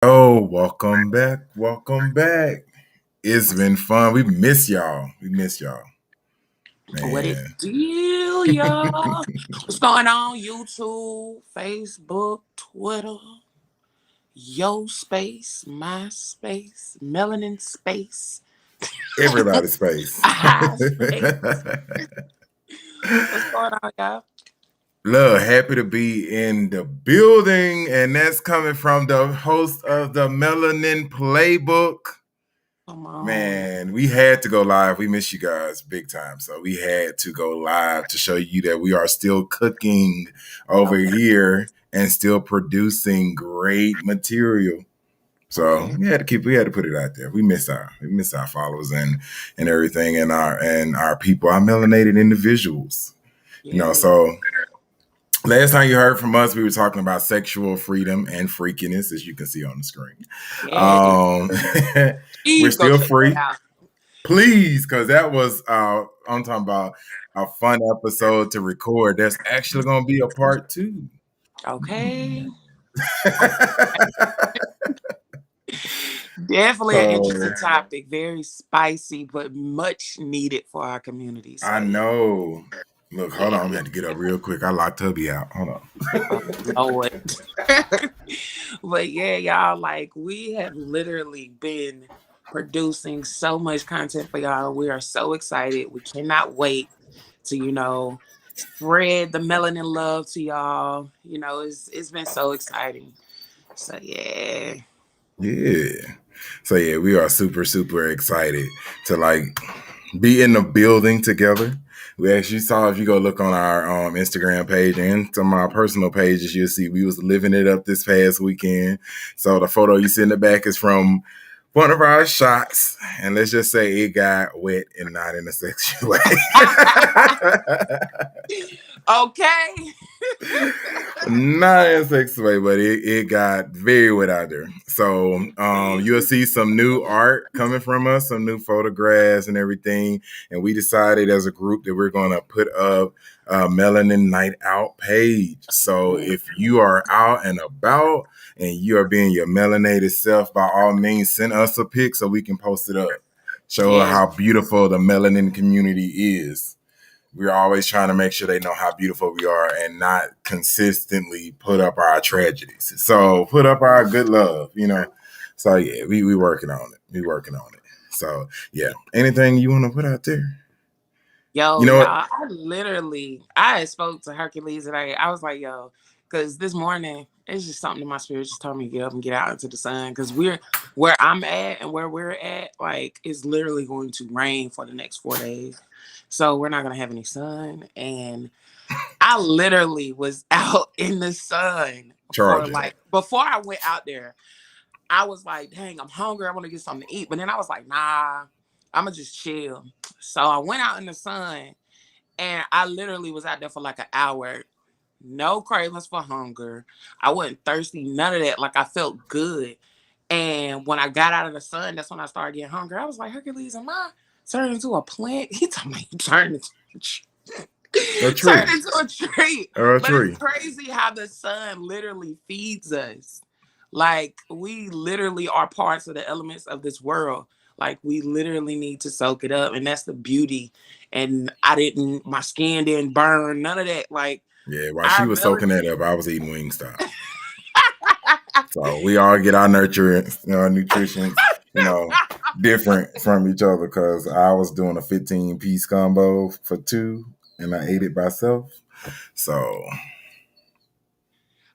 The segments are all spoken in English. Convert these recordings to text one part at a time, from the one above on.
Oh, welcome back. Welcome back. It's been fun. We miss y'all. We miss y'all. What it Man. do, y'all? What's going on? YouTube, Facebook, Twitter, Yo Space, My Space, Melanin Space, Everybody's space. I Space. What's going on, y'all? Love, happy to be in the building. And that's coming from the host of the Melanin Playbook. Come on. Man, we had to go live. We miss you guys big time. So we had to go live to show you that we are still cooking over Okay. here and still producing great material. So Okay. we had to put it out there. We miss our followers and everything and our people, our melanated individuals. Yeah. So last time you heard from us, we were talking about sexual freedom and freakiness, as you can see on the screen. Yeah. Um, we're Please go still check that free. out. Please, because that was I'm talking about a fun episode to record. There's actually gonna be a part two. Okay. Definitely an interesting So topic. Very spicy, but much needed for our community. I So, yeah. know. Look, hold Yeah. on. I'm gonna have to get up real quick. I locked hubby out. Hold Oh, on. Lord. But yeah, y'all, like we have literally been producing so much content for y'all. We are so excited. We cannot wait to, spread the melanin love to y'all. It's been so exciting. So yeah. Yeah. So yeah, we are super, super excited to be in the building together. We actually saw, if you go look on our Instagram page and some of our personal pages, you'll see we was living it up this past weekend. So the photo you see in the back is from one of our shots, and let's just say it got wet and not in a sexual way. Okay. Not in a sexual way, but it got very wet out there. So Man. you'll see some new art coming from us, some new photographs and everything. And we decided as a group that we're going to put up a Melanin Night Out page. So if you are out and about and you are being your melanated self, by all means, send us a pic so we can post it up. Show Yes. how beautiful the melanin community is. We're always trying to make sure they know how beautiful we are and not consistently put up our tragedies. So put up our good love. So yeah, we working on it. We working on it. So yeah, anything you want to put out there? Yo, You know what? y'all, I spoke to Hercules today. I was like, yo, because this morning, it's just something in my spirit just told me to get up and get out into the sun. Because where I'm at and where we're at, like, it's literally going to rain for the next 4 days. So we're not going to have any sun. And I literally was out in the sun for Charging. like, before I went out there, I was like, dang, I'm hungry. I want to get something to eat. But then I was like, nah, I'm going to just chill. So I went out in the sun and I literally was out there for like an hour. No cravings for hunger. I wasn't thirsty, none of that. Like I felt good. And when I got out of the sun, that's when I started getting hungry. I was like, Hercules, am I turned into a plant? He told me you turned into A turned tree. into a tree. Or a But it's tree. crazy how the sun literally feeds us. Like we literally are parts of the elements of this world. Like we literally need to soak it up. And that's the beauty. And my skin didn't burn, none of that. Like Yeah, while she our was soaking that melanin. up, I was eating Wingstop. So we all get our nutrients, our nutrition, you know, different from each other because I was doing a 15-piece combo for two and I ate it myself. So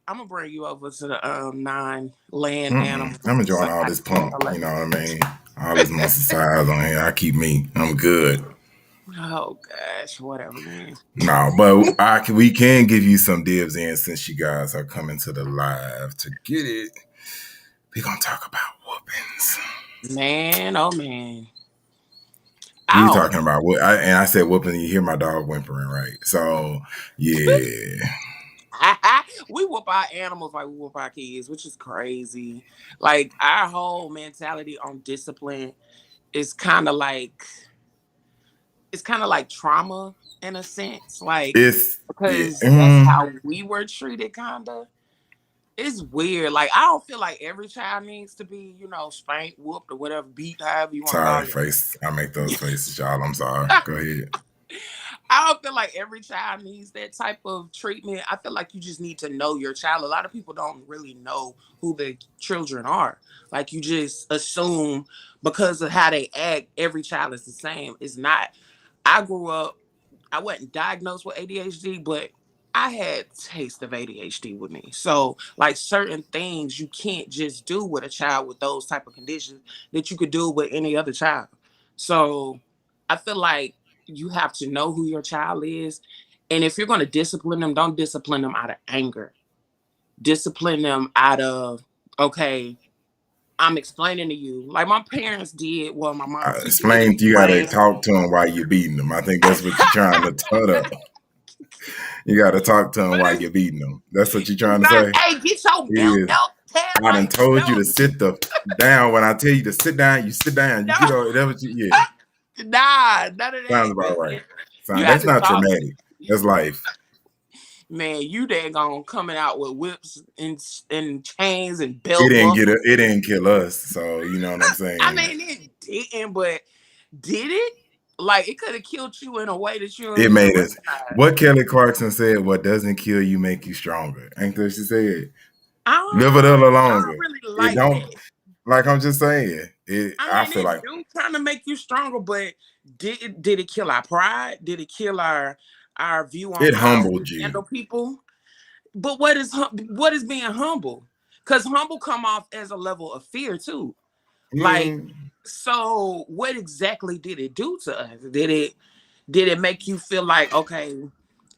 I'm gonna bring you over to the non-land animals. I'm enjoying So all I this can pump, you relate. know what I mean? All this muscle size on here. I keep me. I'm good. Oh gosh, whatever, man. No, but we can give you some dibs in since you guys are coming to the live to get it. We're gonna talk about whoopings. Man, oh man. We I talking about what? And I said whooping. You hear my dog whimpering, right? So yeah, we whoop our animals like we whoop our kids, which is crazy. Like our whole mentality on discipline is kind of like trauma in a sense, like it's yeah. because that's how we were treated, kinda. it's weird. Like I don't feel like every child needs to be, spanked, whooped, or whatever, beat, however you want to Sorry, call it. face. I make those faces, y'all. I'm sorry. Go ahead. I don't feel like every child needs that type of treatment. I feel like you just need to know your child. A lot of people don't really know who the children are. Like you just assume because of how they act, every child is the same. It's not. I grew up, I wasn't diagnosed with ADHD, but I had taste of ADHD with me. So like certain things you can't just do with a child with those type of conditions that you could do with any other child. So I feel like you have to know who your child is. And if you're going to discipline them, don't discipline them out of anger. Discipline them out of, okay, I'm explaining to you. Like my parents did, well, my mom, she did Explain. You gotta explain. talk to them while you're beating them. I think that's what you're trying to tell them. You gotta talk to them But while it's you're beating them. That's what you're trying to not, say. hey, get your belt Yeah. out, Ted. I done Like, told you no, to sit the down. When I tell you to sit down, you sit down. You no, get over. That what you, yeah. nah, none of Sounds that. about right. You Sound have that's to not talk to traumatic. That's life. man. You daggone coming out with whips and chains and It belt didn't get buckles. it. It didn't kill us. So you know what I'm I saying. mean, it didn't, but did it? Like, it could have killed you in a way that you don't It even made us. recognize. What Kelly Clarkson said: "What doesn't kill you make you stronger." Ain't that what she said? Live a little I don't longer. really It like don't. that. Like I'm just saying. It. I I mean, feel it like do kind of make you stronger, but did it kill our pride? Did it kill our view on it how we humbled you. handle people? But what is being humble? Because humble come off as a level of fear too. Like, Mm, so what exactly did it do to us? Did it make you feel like, okay,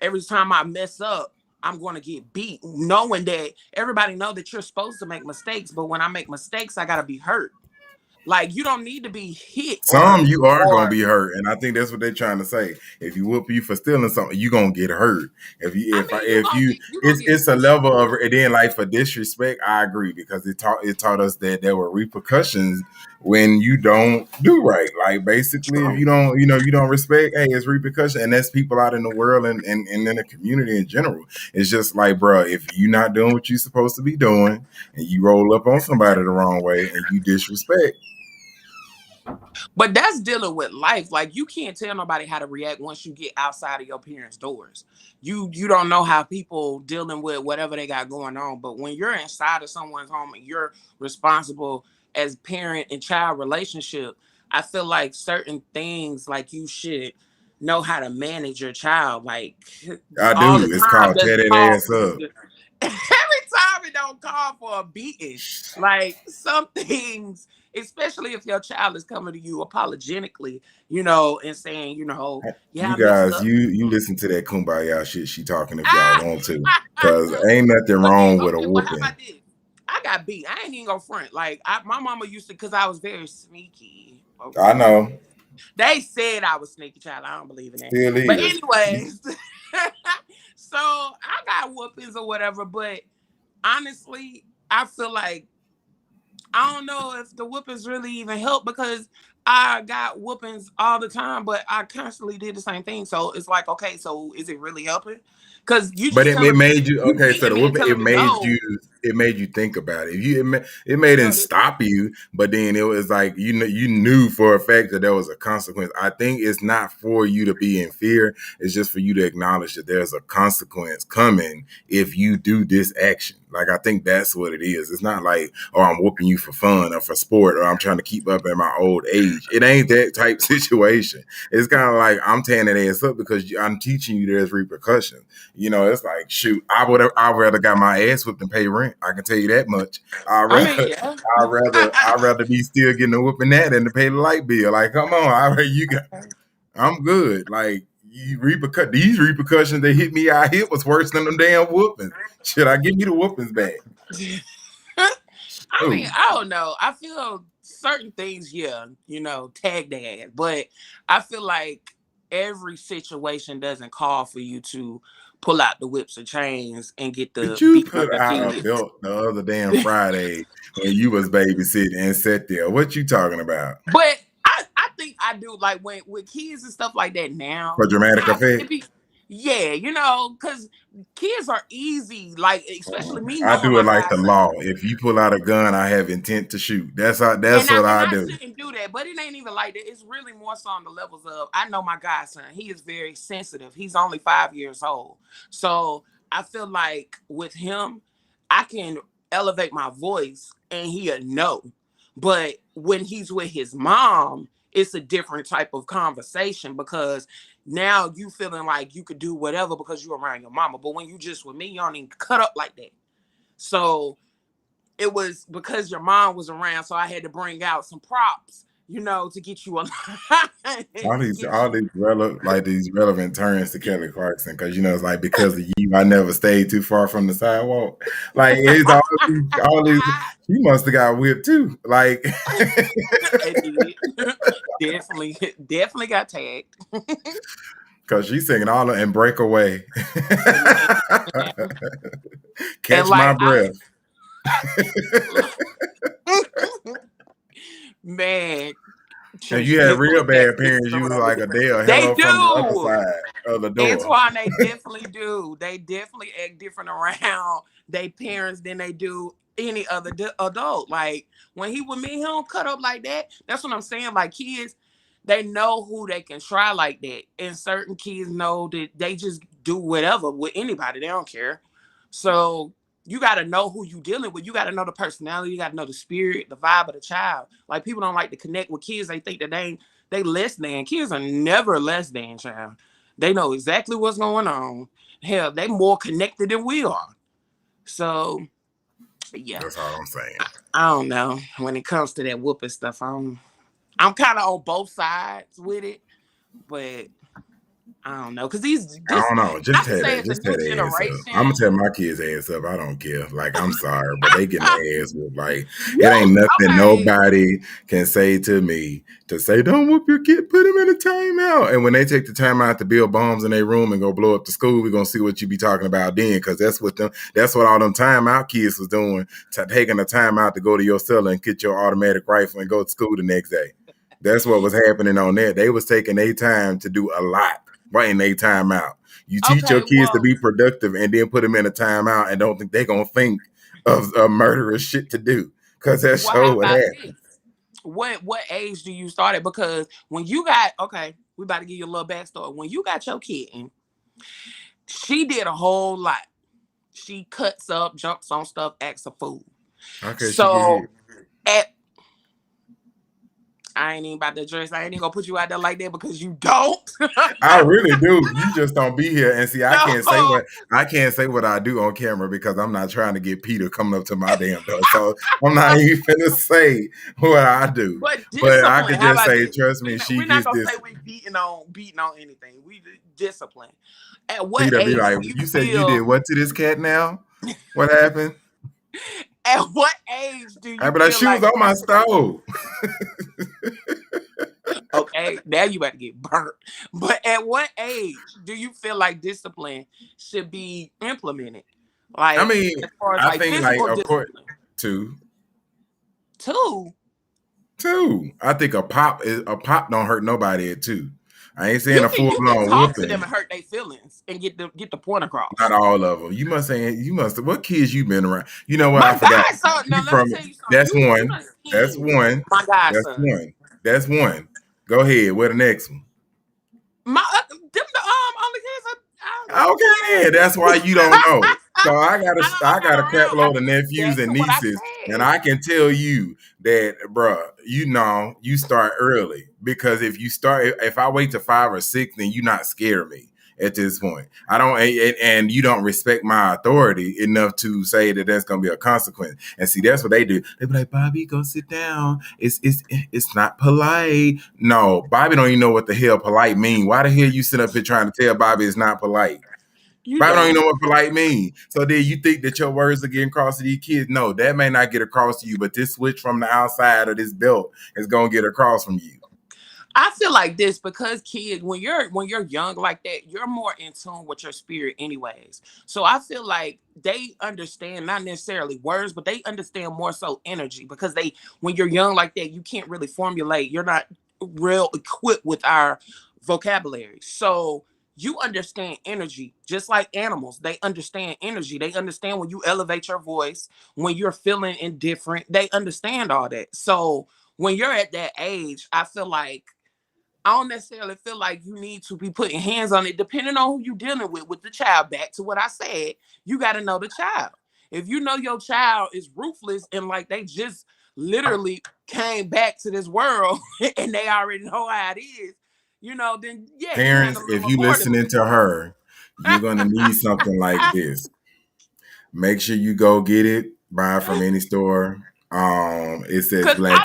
every time I mess up, I'm going to get beat, knowing that everybody know that you're supposed to make mistakes, but when I make mistakes, I gotta be hurt. Like you don't need to be hit some you are gonna or be hurt, and I think that's what they're trying to say. If you whoop you for stealing something, you gonna get hurt. I mean, you gonna get you gonna get It's a pushed level of, through. and then like for disrespect, I agree because it taught us that there were repercussions when you don't do right. Like basically, if True. you don't, you don't respect, hey, it's repercussion, and that's people out in the world and in the community in general. It's just like, bro, if you're not doing what you're supposed to be doing, and you roll up on somebody the wrong way, and you disrespect. But that's dealing with life. Like you can't tell nobody how to react once you get outside of your parents' doors. You don't know how people dealing with whatever they got going on. But when you're inside of someone's home and you're responsible as parent and child relationship, I feel like certain things like you should know how to manage your child. Like I all the do. It's time called tear doesn't that call ass for you up. to every time it don't call for a beating. Like some things, especially if your child is coming to you apologetically, and saying, yeah, You I messed guys, up. you listen to that kumbaya shit she talking if y'all Ah, want to, I cause do. ain't nothing But then, wrong with a okay, well, how whooping. about this? I got beat. I ain't even gonna front. Like my mama used to, because I was very sneaky. I Okay, know, they said I was sneaky child. I don't believe in that. still But is. anyways, so I got whoopings or whatever. But honestly, I feel like I don't know if the whoopings really even help because I got whoopings all the time, but I constantly did the same thing. So it's like, okay, so is it really helping? Because you But just it telling me made you you okay. So beating the me and whooping telling me no. it made you think about it. It made it No, this stop you, but then it was like you knew for a fact that there was a consequence. I think it's not for you to be in fear. It's just for you to acknowledge that there's a consequence coming if you do this action. Like I think that's what it is. It's not like, oh, I'm whooping you for fun or for sport or I'm trying to keep up at my old age. It ain't that type situation. It's kind of like I'm tearing that ass up because I'm teaching you there's repercussions. It's like shoot, I'd rather got my ass whipped and pay rent. I can tell you that much. I'd I mean, rather yeah. I'd rather be still getting a whooping that than to pay the light bill. Like, come on, I'm good. Like these repercussions that hit me out here was worse than them damn whoopings. Should I give me the whoopings back? I mean, Oh, I don't know. I feel certain things, yeah, tag that. But I feel like every situation doesn't call for you to pull out the whips or chains and get but the you beating on put your out a kids. belt the other damn Friday when you was babysitting and sat there. What you talking about? But I think I do like when with kids and stuff like that now. For dramatic I it effect? be Yeah, because kids are easy. Like, especially me I knowing do my it like the godson. law. If you pull out a gun, I have intent to shoot. That's how. And That's I what and I I do. shouldn't do that, but it ain't even like that. It's really more so on the levels of I know my godson. He is very sensitive. He's only 5 years old, so I feel like with him, I can elevate my voice and he'll know. But when he's with his mom, it's a different type of conversation because now you feeling like you could do whatever because you're around your mama. But when you just with me, you don't even cut up like that. So it was because your mom was around, so I had to bring out some props, to get you a All to these, get all you. these like these relevant turns to Kelly Clarkson, because it's like because of you, I never stayed too far from the sidewalk. Like it's all these. She must have got whipped too. Like It did. Definitely got tagged. because she's singing all of and break away, Man. And catch my like breath. man, If Trisha, you had this real one that bad this parents, the you was road with like the a Dale they hello from the other do. side of the door. Antoine, they definitely do. They definitely act different around their parents than they do any other adult. Like when he with me, he don't cut up like that. That's what I'm saying. Like kids, they know who they can try like that, and certain kids know that they just do whatever with anybody. They don't care. So you got to know who you dealing with. You got to know the personality. You got to know the spirit, the vibe of the child. Like people don't like to connect with kids. They think that they less than. Kids are never less than, child. They know exactly what's going on. Hell, they more connected than we are. So yeah, That's all I'm saying. I don't know. When it comes to that whooping stuff, I'm kind of on both sides with it, but I don't know because these I this don't know. not to say it's a Just new tear their ass up. I'm gonna generation. tell my kids ass up. I don't care. Like I'm sorry, but they getting their ass whooped. Like it ain't Woo! nothing Okay. nobody can say to me to say don't whoop your kid. Put him in a timeout. And when they take the time out to build bombs in their room and go blow up the school, we're gonna see what you be talking about then, because that's what them. That's what all them timeout kids was doing. Taking a time out to go to your cellar and get your automatic rifle and go to school the next day. That's what was happening on there. They was taking their time to do a lot right in their timeout. You teach your Okay. kids to Well, be productive and then put them in a timeout and don't think they're gonna think of murderous shit to do, because that how show what about happened. this? What age do you start it? Because when you got okay, we about to give you a little backstory. When you got your kid, she did a whole lot. She cuts up, jumps on stuff, acts a fool. Okay, she get So hit. at I ain't even about to address. I ain't even gonna put you out there like that because you don't. I really do. You just don't be here and see. No. I can't say what I do on camera because I'm not trying to get Peter coming up to my damn door. So I'm not even finna say what I do. But But I discipline. could How just about say, this? trust me, We're she not gets gonna say this. we beating on anything. We discipline. At what Peter be age like, do you you said you did feel? what to this cat now? What happened? At what age do I you be like, feel she was like on my discipline? stove. Okay, now you about to get burnt. But at what age do you feel like discipline should be implemented? I Like mean, as far as I like think like physical of course discipline. two. Two. Two. I think a pop don't hurt nobody at two. I ain't saying You a can full you can blown talk to them whooping. and hurt their feelings and get the point Not across. all of them. You must. What kids you been around? You know what? My I forgot. godson. Now You let me from? tell you something. That's You one. done That's seen one. my That's godson. one. That's one. Go ahead. Where the next one? My them the only kids Okay, then. yeah. That's why you don't know. So I I'm got not a crap around. I load of just nephews back and to what I nieces, and said. I can tell you that, bruh, you start early, because if I wait to 5 or 6, then you not scare me at this point. I don't, and you don't respect my authority enough to say that that's gonna be a consequence. And see, that's what they do. They be like, Bobby, go sit down. It's not polite. No, Bobby don't even know what the hell polite mean. Why the hell you sit up here trying to tell Bobby it's not polite? You Bobby don't even don't. know what polite mean. So then you think that your words are getting across to these kids. No, that may not get across to you, but this switch from the outside of this belt is gonna get across from you. I feel like this because kids, when you're young like that, you're more in tune with your spirit, anyways. So I feel like they understand not necessarily words, but they understand more so energy because when you're young like that, you can't really formulate. You're not real equipped with our vocabulary. So you understand energy just like animals. They understand energy. They understand when you elevate your voice, when you're feeling indifferent. They understand all that. So when you're at that age, I feel like I don't necessarily feel like you need to be putting hands on it, depending on who you're dealing with the child. Back to what I said, you got to know the child. If you know your child is ruthless and like they just literally came back to this world and they already know how it is, then yeah, you Parents, handle them if you accordingly. listening to her, you're gonna need something like this. Make sure you go get it. Buy it from any store. It says Cause black.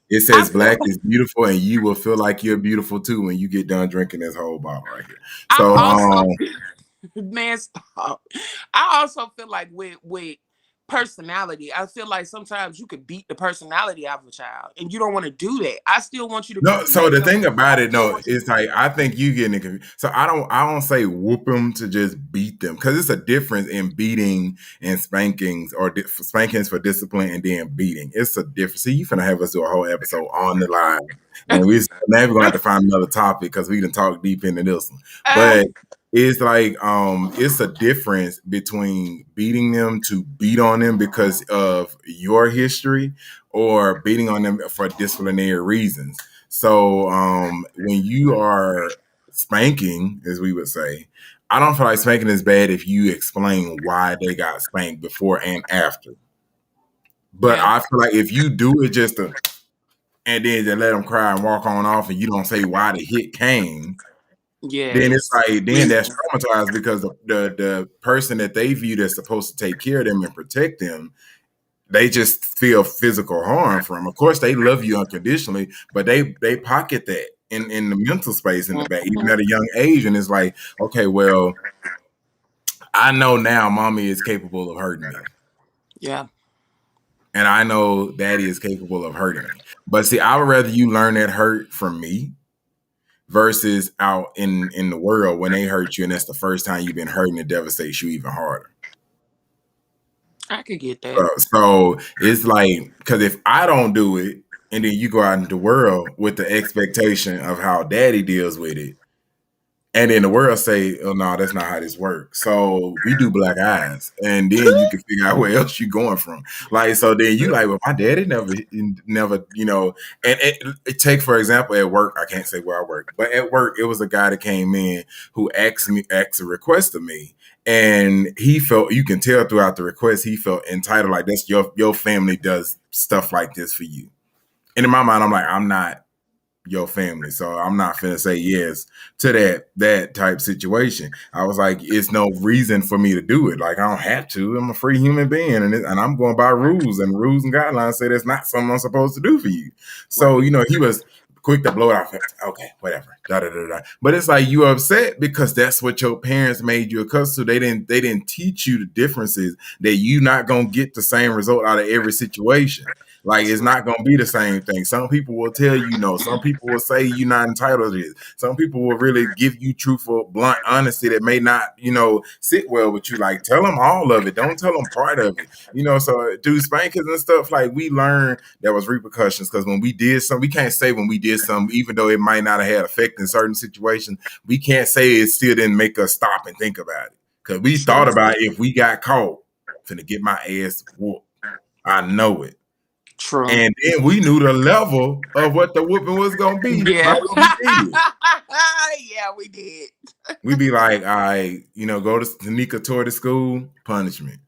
It I says feel black is beautiful, and you will feel like you're beautiful too when you get done drinking this whole bottle right here. I So, also man, stop. I also feel like with personality, I feel like sometimes you could beat the personality out of a child, and you don't want to do that. I still want you to be no, so the creative. thing I about it, still no, want you it's like I think you getting it confused. So I don't say whoop them to just beat them because it's a difference in beating and spankings or spankings for discipline and then beating. It's a difference. See, you finna have us do a whole episode on the line, and we now we're gonna have to find another topic because we can talk deep into this one. But it's like it's a difference between beating them to beat on them because of your history or beating on them for disciplinary reasons. So when you are spanking, as we would say, I don't feel like spanking is bad if you explain why they got spanked before and after. But yeah, I feel like if you do it just to and then just let them cry and walk on off and you don't say why the hit came, then it's yes, like then that's reason. traumatized because the person that they view that's supposed to take care of them and protect them, they just feel physical harm from. Of course, they love you unconditionally, but they pocket that in the mental space in the back, even Mhm. at a young age. And it's like, okay, well, I know now mommy is capable of hurting me. Yeah, And I know daddy is capable of hurting me. But see, I would rather you learn that hurt from me versus out in the world when they hurt you and that's the first time you've been hurt and it devastates you even harder. I could get that. So it's like because if I don't do it, and then you go out into the world with the expectation of how daddy deals with it, and then the world say, "Oh no, that's not how this works." So we do black eyes, and then you can figure out where else you going from. Like so, then you like, well, my daddy never, And it take for example at work. I can't say where I work, but at work it was a guy that came in who asked a request of me, and he felt you can tell throughout the request he felt entitled, like that's your family does stuff like this for you. And in my mind, I'm like, I'm not your family. So I'm not finna say yes to that type situation. I was like, it's no reason for me to do it. Like I don't have to. I'm a free human being, and I'm going by rules, and rules and guidelines say that's not something I'm supposed to do for you. So Right. he was quick to blow it off. Okay, whatever. Da, da, da, da. But it's like you upset because that's what your parents made you accustomed to. They didn't teach you the differences that you not gonna get the same result out of every situation. Like it's True. not gonna be the same thing. Some people will tell you no. Some people will say you're not entitled to this. Some people will really give you truthful, blunt honesty that may not, sit well with you. Like tell them all of it. Don't tell them part of it. So through spankings and stuff, like we learned there was repercussions because when we did something, we can't say when we did something, even though it might not have had effect in certain situations, we can't say it still didn't make us stop and think about it. Because we thought True. about if we got caught, finna get my ass whooped. I know it. True. And then we knew the level of what the whooping was gonna be by Yeah. what we did. Yeah, we did. We'd be like, I, go to sneak a toy to school, punishment.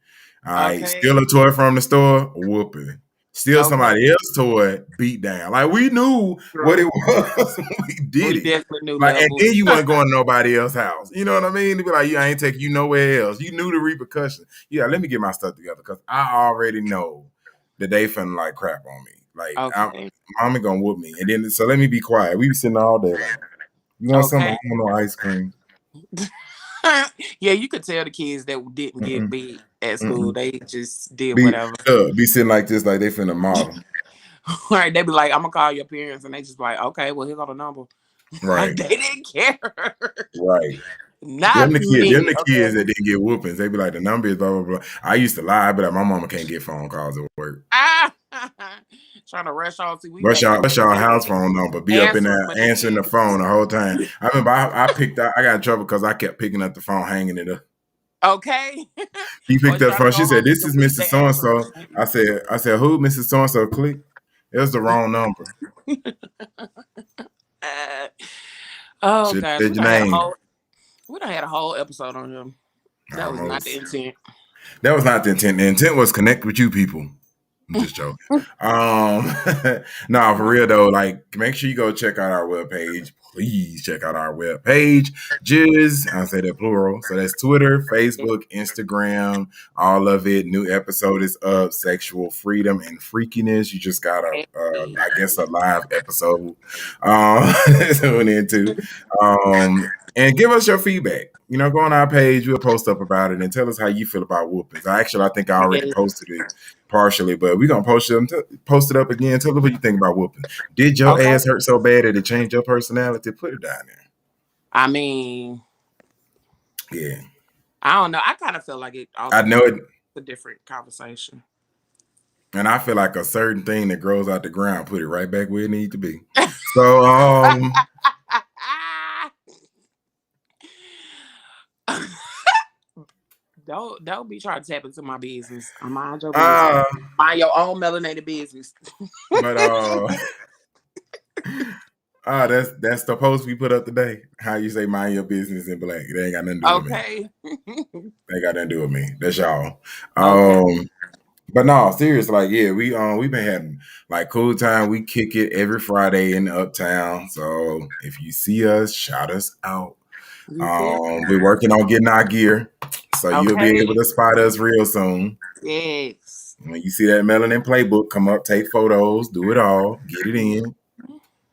I steal Okay. a toy from the store, whooping. Steal Okay. somebody else's toy, beat down. Like we knew what it True. was when we did We it. definitely knew Like, and levels. then you weren't going to nobody else's house. You know what I mean? To be like, I ain't taking you nowhere else. You knew the repercussions. Yeah, let me get my stuff together because I already know that they finna like crap on me. Like, Okay. mommy gonna whoop me. And then, so let me be quiet. We be sitting all day like, you want some? I Okay. want no ice cream. Yeah, you could tell the kids that didn't get Mm-mm, beat at school. mm-mm. They just did Be whatever. be sitting like this, like they finna model. Right. They be like, I'm gonna call your parents, and they just like, okay, well, here's all the number. Like Right, they didn't care. right. Not Them me. the kids Okay. that didn't get whoopings. They be like, the number is blah blah blah. I used to lie, but like, my mama can't get phone calls at work. Ah, Trying to rush on to we What's back in y'all house the phone number? Be up in answering there answering the phone the machines. whole time. I remember I picked up. I got in trouble because I kept picking up the phone, hanging it up. Okay. She Or picked up the trying to phone. go She said, home, "This is delete Mrs. the So and answering so." machine. I said, who? Mrs. So and so. Click. It was the wrong number. Uh, oh Should gosh, said your name. we done had a whole episode on him. That was not the Almost. intent. That was not the intent. The intent was connect with you people. I'm just joking. No, for real though, like make sure you go check out our webpage. Please check out our webpage. I say that plural. So that's Twitter, Facebook, Instagram, all of it. New episode is up. Sexual freedom and freakiness. You just got I guess a live episode tune into. And give us your feedback. Go on our page. We'll post up about it and tell us how you feel about whoopings. I think I already Yes. posted it partially, but we're gonna post it up again. Tell us what you think about whooping. Did your Okay. ass hurt so bad that it changed your personality? Put it down there. I mean, Yeah, I don't know. I kind of feel like it I altered know my it, a different conversation. and I feel like a certain thing that grows out the ground, put it right back where it needs to be. So, Don't be trying to tap into my business. I mind your business. uh, Mind your own melanated business. but that's the post we put up today. How you say mind your business in black? It ain't got nothing to do with me. Okay. They ain't got nothing to do with me. That's y'all. Okay. But no, serious, like yeah, we've been having like cool time. We kick it every Friday in the Uptown. So if you see us, shout us out. You feel? We're working on getting our gear, so you'll be able Okay. to spot us real soon. Yes. When you see that Melanin Playbook come up, take photos, do it all, get it in.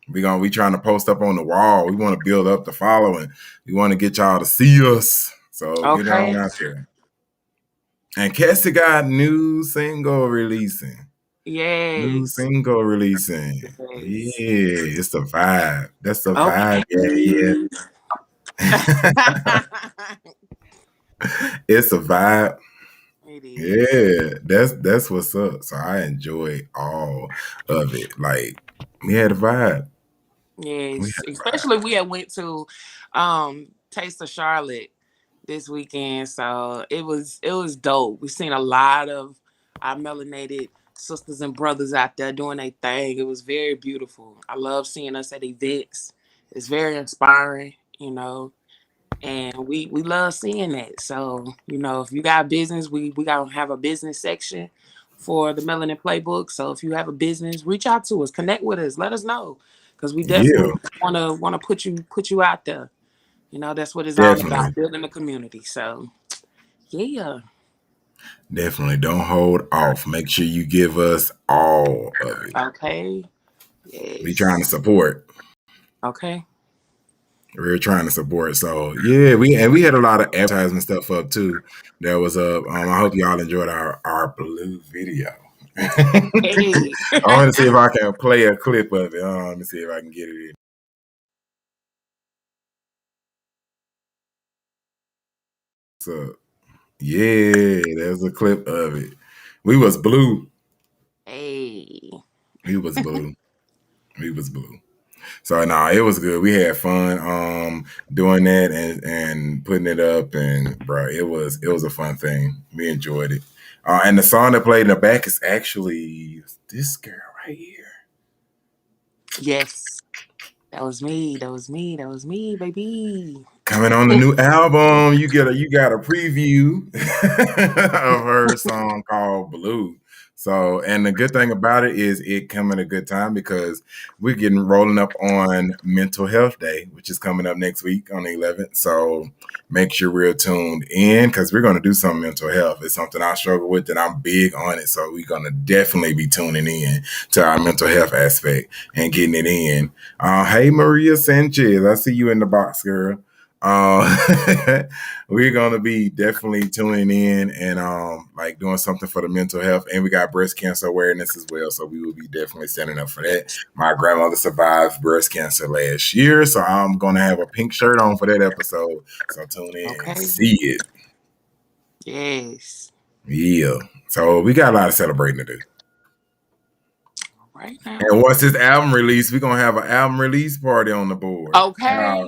We trying to post up on the wall. We want to build up the following. We want to get y'all to see us. So get on Okay. out there. And Cassie got new single releasing. New Yes. single releasing. Yeah, Yes. it's the vibe. That's the vibe. Okay. Yeah, yeah. It's a vibe. It is. Yeah, that's what's up. So I enjoy all of it. Like we had a vibe. We Yes. had a vibe. Especially we had went to Taste of Charlotte this weekend. So it was dope. We seen a lot of our melanated sisters and brothers out there doing their thing. It was very beautiful. I love seeing us at events. It's very inspiring. And we love seeing that. So, if you got business, we gotta have a business section for the Melanin Playbook. So if you have a business, reach out to us, connect with us, let us know. Because we Yeah, definitely wanna put you out there. That's what it's all definitely. about, building a community. So yeah. Definitely. Don't hold off. Make sure you give us all of it. Okay. We trying to Yes. support. Okay. We're trying to support. So yeah, we had a lot of advertisement stuff up too. That was up. I hope y'all enjoyed our blue video. I Hey. want to see if I can play a clip of it. Let me see if I can get it in. So yeah, there's a clip of it. We was blue. Hey. We was blue. We was blue. So no, it was good. We had fun doing that and putting it up, and bro, it was a fun thing. We enjoyed it. And the song that played in the back is actually this girl right here. Yes. That was me. That was me. That was me, baby. Coming on the new album, you got a preview of her song called Blue. So, and the good thing about it is it coming at a good time because we're getting rolling up on Mental Health Day, which is coming up next week on the 11th. So make sure we're tuned in because we're going to do some mental health. It's something I struggle with and I'm big on it. So we're going to definitely be tuning in to our mental health aspect and getting it in. Hey, Maria Sanchez, I see you in the box, girl. We're gonna be definitely tuning in and like doing something for the mental health, and we got breast cancer awareness as well. So we will be definitely standing up for that. My grandmother survived breast cancer last year, so I'm gonna have a pink shirt on for that episode. So tune in and Okay. see it. Yes. Yeah. So we got a lot of celebrating to do. All right now. And once this album release, we're gonna have an album release party on the board. Okay.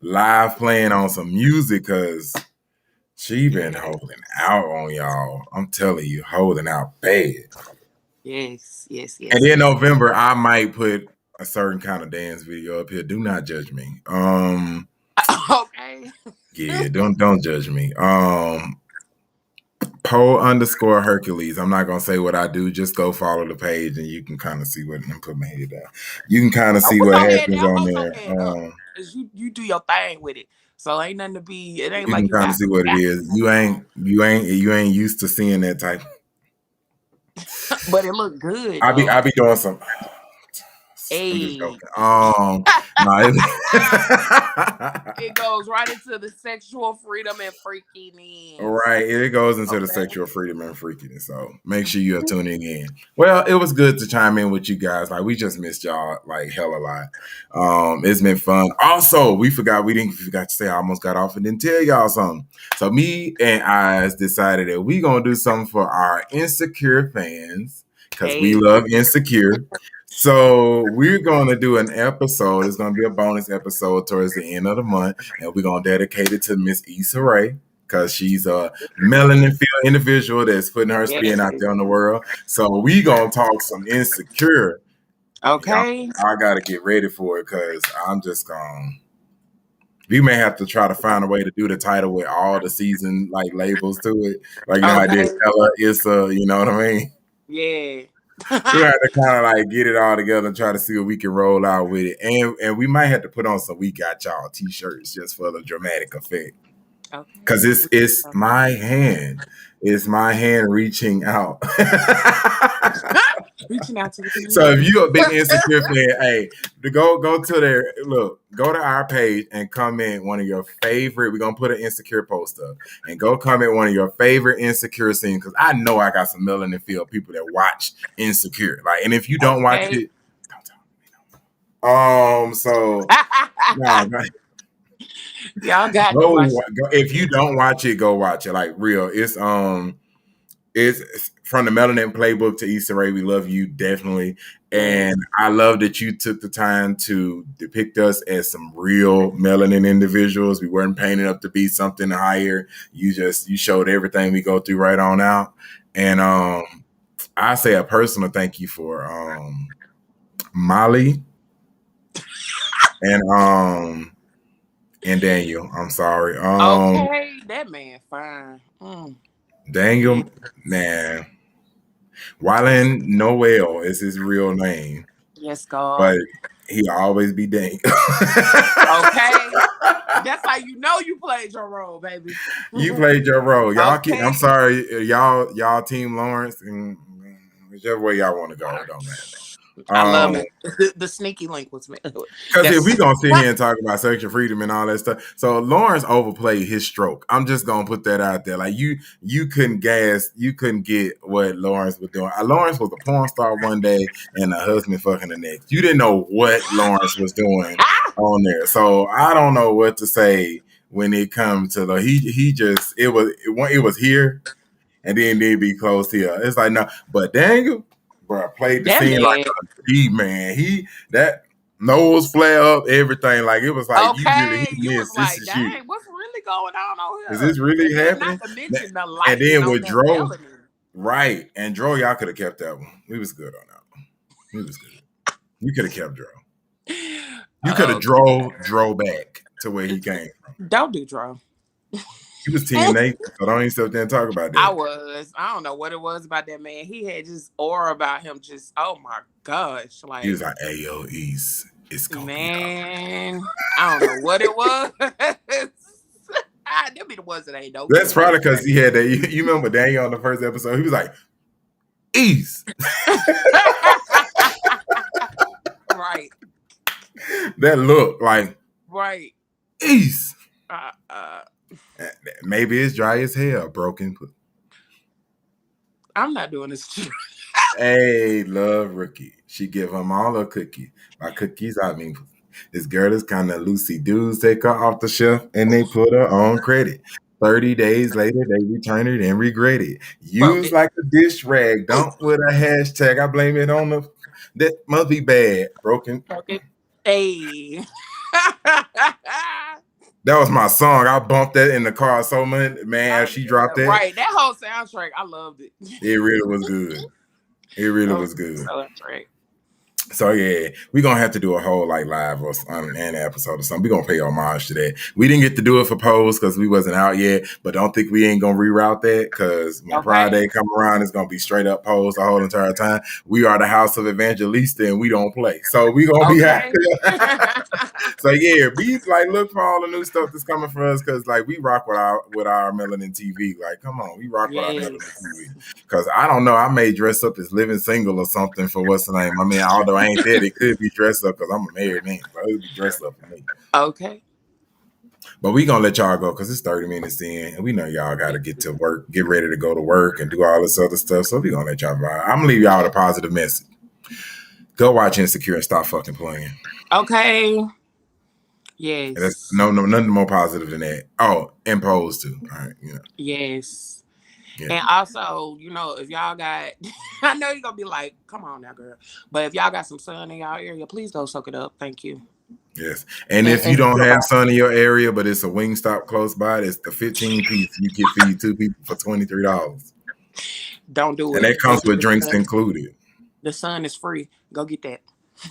Live playing on some music because she been Yeah. holding out on y'all. I'm telling you, holding out bad. Yes. Yes. And Yes. then Yes. November, I might put a certain kind of dance video up here. Do not judge me. Okay. Yeah, don't judge me. Poe_Hercules. I'm not gonna say what I do. Just go follow the page, and you can kind of see what. And put my head down. You can kind of Oh, see put what your head happens down. on Hold your there. head up. Cause you do your thing with it. So ain't nothing to be. It ain't You can like you kind of got see what it got is. You ain't used to seeing that type. but it looked good I be though. I be doing some. I'm just Hey. joking. No, It goes right into the sexual freedom and freakiness. right. It goes into the Okay. sexual freedom and freakiness. So make sure you are tuning in. Well, it was good to chime in with you guys. Like we just missed y'all like hell a lot. It's been fun. Also, we forgot to say I almost got off and didn't tell y'all something. So me and Eyes decided that we gonna do something for our insecure fans because we Hey. love insecure. So we're gonna do an episode. It's gonna be a bonus episode towards the end of the month, and we're gonna dedicate it to Miss Issa Rae because she's a melanin field individual that's putting her spin Yes. out there in the world. So we gonna talk some insecure. Y'all, Okay. I gotta get ready for it because I'm just gonna. We may have to try to find a way to do the title with all the season like labels to it, like you know how I did Okay. Ella, Issa. You know what I mean? Yeah. We have to kind of like get it all together and try to see what we can roll out with it, and we might have to put on some "We Got Y'all" t-shirts just for the dramatic effect. Okay. Cause it's my hand reaching out. Reaching out to the So if community. you a big insecure fan, hey, go to their look, go to our page and comment one of your favorite. We're gonna put an insecure post up and go comment one of your favorite insecure scenes because I know I got some melanin field people that watch insecure. Like, and if you don't watch Okay. it, don't tell me. So no, Y'all got to go, watch go if you it. don't watch it, go watch it. Like real, it's from the Melanin Playbook to Issa Rae. We love you definitely, Yes. and I love that you took the time to depict us as some real melanin individuals. We weren't painted up to be something higher. You showed everything we go through right on out, and I say a personal thank you for Molly and and Daniel. I'm sorry, Okay. That man fine. Yeah. Daniel, man. Wylan Noel is his real name, Yes, God. but he always be dang. Okay. That's how you know you played your role, baby. You played your role. I'm Okay. sorry, y'all team Lawrence and whichever way y'all want to go, it don't matter. I love Um, it. The sneaky link was me. Because if we That's gonna sit here and talk about sexual freedom and all that stuff, so Lawrence overplayed his stroke. I'm just gonna put that out there. Like you couldn't get what Lawrence was doing. Lawrence was a porn star one day and a husband fucking the next. You didn't know what Lawrence was doing ah! on there. So I don't know what to say when it comes to the he just it was here and then they'd be close here. It's like no, but Daniel, bro, played the That scene like man. a G man. He that nose flare up, everything. Like it was like you really Okay. he You was missed. This like, is you. dang, what's really going on Is here? this really And then not happening? to mention the And lighting then on with that Dro, melanin. right? And Dro, y'all could have kept that one. We was good on that one. We was good. You could have kept Dro. You could have Okay. Dro back to where he came from. Don't do drugs. He was TNA, so don't even sit there and talk about I that. was. I don't know what it was about that man. He had just aura about him. Just oh my gosh, He was like like, "Hey yo, East, it's gonna be all man, I don't know what it was. Them be the ones that ain't no That's good. probably because he had that. You remember Daniel on the first episode? He was like, "Ease." Right, That look like right. ease. Uh, uh, Maybe it's dry as hell, broken. I'm not doing this. Hey, love rookie. She give him all her cookie. By cookies, I mean this girl is kind of loosey dudes. Take her off the shelf and they put her on credit. 30 days later, they return it and regret it. Broke Use it. like a dish rag. Don't with a hashtag. I blame it on the that must be bad. Broken. Broke it. Hey. That was my song. I bumped that in the car so much, man. As she dropped that, Right. That whole soundtrack, I loved it. it really was good. It really That was was good. a soundtrack. So yeah, we're gonna have to do a whole like live or an episode or something. We're gonna pay homage to that. We didn't get to do it for Pose because we wasn't out yet, but don't think we ain't gonna reroute that because when Pride Okay. Day come around, it's gonna be straight up Pose the whole entire time. We are the house of Evangelista and we don't play. So we gonna be Okay. active. So yeah, be like look for all the new stuff that's coming for us because like we rock with our Melanin TV. Like, come on, we rock with our Melanin TV. Yes. Because I don't know, I may dress up as living single or something for what's the name. I mean, although I ain't dead, it could be dressed up because I'm a married man. So it would be dressed up for me. Okay. But we gonna let y'all go because it's 30 minutes in, and we know y'all got to get to work, get ready to go to work, and do all this other stuff. So we gonna let y'all vibe. I'm gonna leave y'all with a positive message. Go watch Insecure and stop fucking playing. Okay. And that's Yes. nothing more positive than that. Oh, and Pose too. All right, Yes. Yeah. And also, if y'all got, I know you're going to be like, come on now, girl. But if y'all got some sun in y'all area, please go soak it up. Thank you. Yes. And if you don't have sun in your area, but it's a Wingstop close by, it's the 15 piece. You can feed 2 people for $23. Don't do And it. that comes with drinks included. The sun is free. Go get that.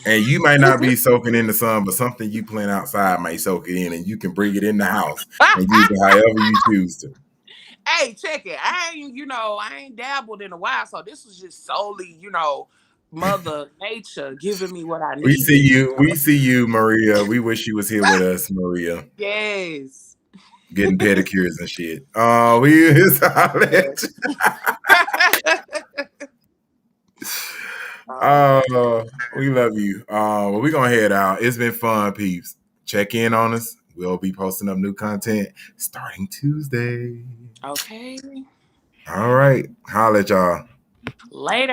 And you might not be soaking in the sun, but something you plant outside might soak it in, and you can bring it in the house and use it however you choose to. Hey, check it. I ain't dabbled in a while, so this was just solely, Mother Nature giving me what I We needed. see you. We see you, Maria. We wish you was here with us, Maria. Yes. Getting pedicures and shit. Oh, we Oh, we love you. Well, we're gonna head out. It's been fun, peeps. Check in on us. We'll be posting up new content starting Tuesday. Okay. All right. Holla at y'all. Later.